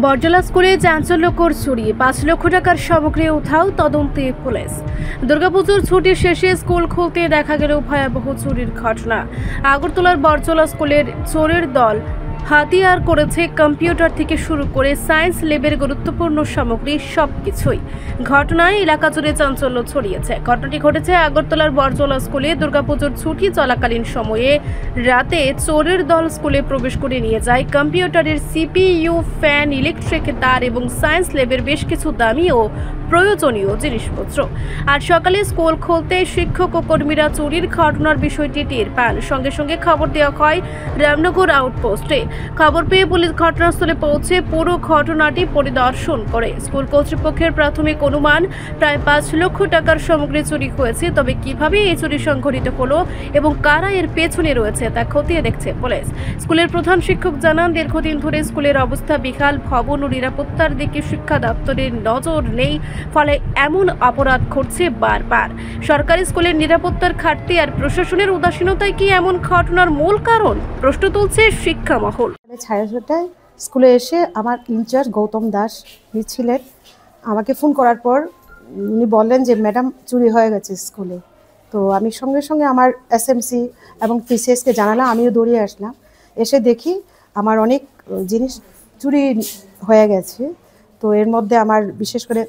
বরজলা স্কুলে চাঞ্চল্যকর চুরি, ৫ লক্ষ টাকার সামগ্রী উধাও, তদন্তে পুলিশ। দুর্গাপুজোর ছুটির শেষে স্কুল খুলতে দেখা গেল ভয়াবহ চুরির ঘটনা। আগরতলার বরজলা স্কুলের চোরের দল হাতিয়ার করেছে কম্পিউটার থেকে শুরু করে সায়েন্স ল্যাবের গুরুত্বপূর্ণ সামগ্রী সবকিছুই। ঘটনায় এলাকা জুড়ে চাঞ্চল্য ছড়িয়েছে। ঘটনাটি ঘটেছে আগরতলার বরজলা স্কুলে। দুর্গাপুজোর ছুটি চলাকালীন সময়ে রাতে চোরের দল স্কুলে প্রবেশ করে নিয়ে যায় কম্পিউটারের সিপিইউ, ফ্যান, ইলেকট্রিক তার এবং সায়েন্স ল্যাবের বেশ কিছু দামি ও প্রয়োজনীয় জিনিসপত্র। আর সকালে স্কুল খুলতে শিক্ষক ও কর্মীরা চুরির ঘটনার বিষয়টি টের পান। সঙ্গে সঙ্গে খবর দেওয়া হয় রামনগর আউটপোস্টে। খবর পেয়ে পুলিশ ঘটনাস্থলে পৌঁছে পুরো ঘটনাটি পরিদর্শন করে। স্কুল কর্তৃপক্ষের প্রাথমিক অনুমান প্রায় ৫ লক্ষ টাকার সামগ্রী চুরি হয়েছে। তবে কিভাবে এই চুরি সংঘটিত হলো এবং কারা এর পেছনে রয়েছে তা খতিয়ে দেখছে পুলিশ। স্কুলের প্রধান শিক্ষক জানান, দীর্ঘদিন ধরে স্কুলের অবস্থা বেহাল, ভবন ও নিরাপত্তার দিকে শিক্ষা দপ্তরের নজর নেই, ফলে এমন অপরাধ ঘটছে বারবার। সরকারি স্কুলের নিরাপত্তার ঘাটতি আর প্রশাসনের উদাসীনতাই কি এমন ঘটনার মূল কারণ? প্রশ্ন তুলছে শিক্ষা মহল। 6:30টায় স্কুলে এসে আমার ইনচার্জ গৌতম দাস ছিলেন। আমাকে ফোন করার পর উনি বললেন যে ম্যাডাম চুরি হয়ে গেছে স্কুলে। তো আমি সঙ্গে সঙ্গে আমার এসএমসি এবং পিসিএসকে জানালাম। আমিও দৌড়িয়ে আসলাম। এসে দেখি আমার অনেক জিনিস চুরি হয়ে গেছে। তো এর মধ্যে আমার বিশেষ করে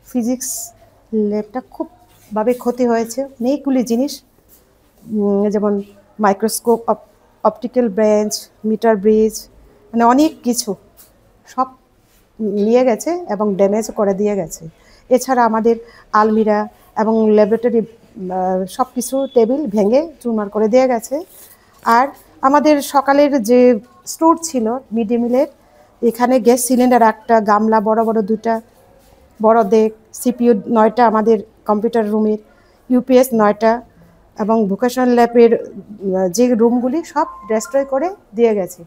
ফিজিক্স ল্যাবটা খুবভাবে ক্ষতি হয়েছে। অনেকগুলি জিনিস, যেমন microscope, optical bench, metre bridge, মানে অনেক কিছু সব নিয়ে গেছে এবং ড্যামেজ করে দিয়ে গেছে। এছাড়া আমাদের আলমিরা এবং ল্যাবরেটরি সব কিছু টেবিল ভেঙে চুরমার করে দিয়ে গেছে। আর আমাদের সকালের যে স্টোর ছিল মিড ডে মিলের, এখানে গ্যাস সিলিন্ডার একটা, গামলা বড় বড় 2টা বড় দেক, সিপিইউ 9টা আমাদের কম্পিউটার রুমের, ইউপিএস 9টা এবং ভোকেশনাল ল্যাবের যে রুমগুলি সব ডেস্ট্রয় করে দিয়ে গেছে।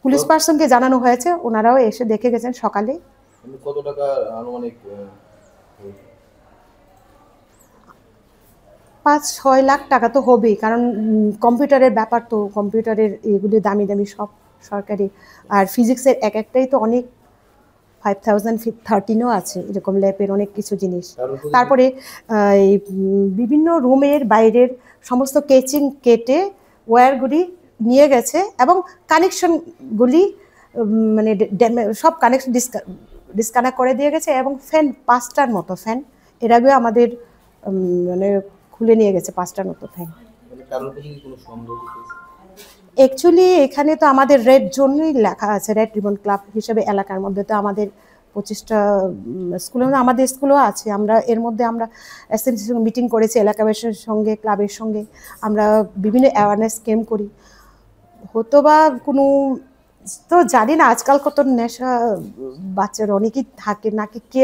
পুলিশ পার্সনকে জানানো হয়েছে, ওনারাও এসে দেখে গেছেন সকালে। কত টাকা আনুমানিক? 5-6 লাখ টাকা তো হবেই, কারণ কম্পিউটারের ব্যাপার, তো কম্পিউটারের এগুলি দামি দামি সব সরকারি। আর ফিজিক্সের একটাই তো অনেক 5013ও আছে, এরকম ল্যাবের অনেক কিছু জিনিস। তারপরে এই বিভিন্ন রুমের বাইরের সমস্ত কেচিং কেটে ওয়্যারগুলি নিয়ে গেছে এবং কানেকশনগুলি মানে সব কানেকশন ডিসকানেক্ট করে দিয়ে গেছে। এবং ফ্যান 5টার মতো ফ্যান এর আগে আমাদের মানে খুলে নিয়ে গেছে 5টার মতো ফ্যান। অ্যাকচুয়ালি এখানে তো আমাদের রেড জোনই লেখা আছে, রেড রিবন ক্লাব হিসেবে এলাকার মধ্যে তো আমাদের 25টা স্কুলের মধ্যে আমাদের স্কুলও আছে। আমরা এর মধ্যে আমরা এসএমসির সঙ্গে মিটিং করেছি, এলাকাবাসীর সঙ্গে, ক্লাবের সঙ্গে আমরা বিভিন্ন অ্যাওয়ারনেস ক্যাম্প করি। হতো বা কোনো তো জানি না, আজকাল কত নেশা বাচ্চার অনেকেই থাকে নাকি, কে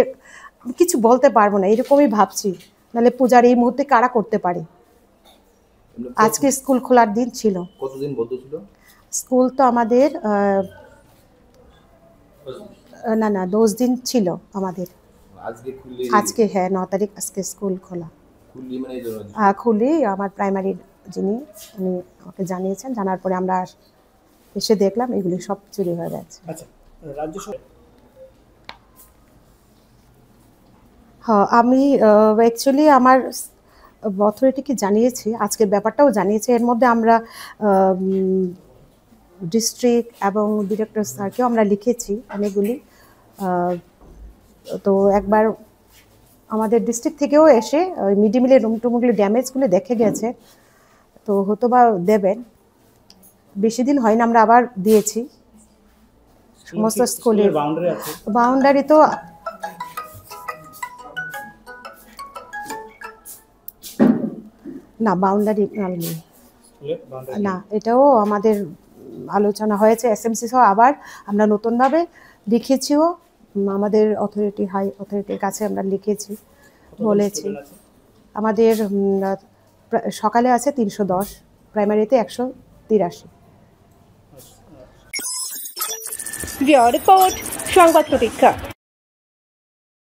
কিছু বলতে পারবো না, এরকমই ভাবছি। নাহলে পূজার এই মুহূর্তে কারা করতে পারে। আজকে স্কুল খোলার দিন ছিল। কতদিন বন্ধ ছিল স্কুল? তো আমাদের না 10 দিন ছিল আমাদের। আজকে হ্যাঁ 9 তারিখ আজকে স্কুল খোলা। খুলি আমার প্রাইমারি যিনি উনি আমাকে জানিয়েছেন, জানার পরে আমরা এসে দেখলাম এগুলি সব চুরি হয়ে গেছে। হ্যাঁ, আমি অ্যাকচুয়ালি আমার অথরিটিকে জানিয়েছি, আজকের ব্যাপারটাও জানিয়েছি। এর মধ্যে আমরা ডিস্ট্রিক্ট এবং ডিরেক্টর স্যারকেও আমরা লিখেছি অনেকগুলি। তো একবার আমাদের ডিস্ট্রিক্ট থেকেও এসে ওই মিড ডে মিলের রুম টুমগুলি ড্যামেজগুলো দেখে গেছে। তো হয়তো বা দেবেন, বেশি দিন হয় না, আমরা আবার দিয়েছি সমস্ত স্কুলের বাউন্ডারি। তো না বাউন্ডারি না, এটাও আমাদের আলোচনা হয়েছে এসএমসি সহ। আবার আমরা নতুনভাবে লিখেছিও, আমাদের অথরিটি, হাই অথরিটির কাছে আমরা লিখেছি, বলেছি। আমাদের সকালে আছে 310, প্রাইমারিতে 183। রিপোর্ট সংবাদ প্রতীক্ষা।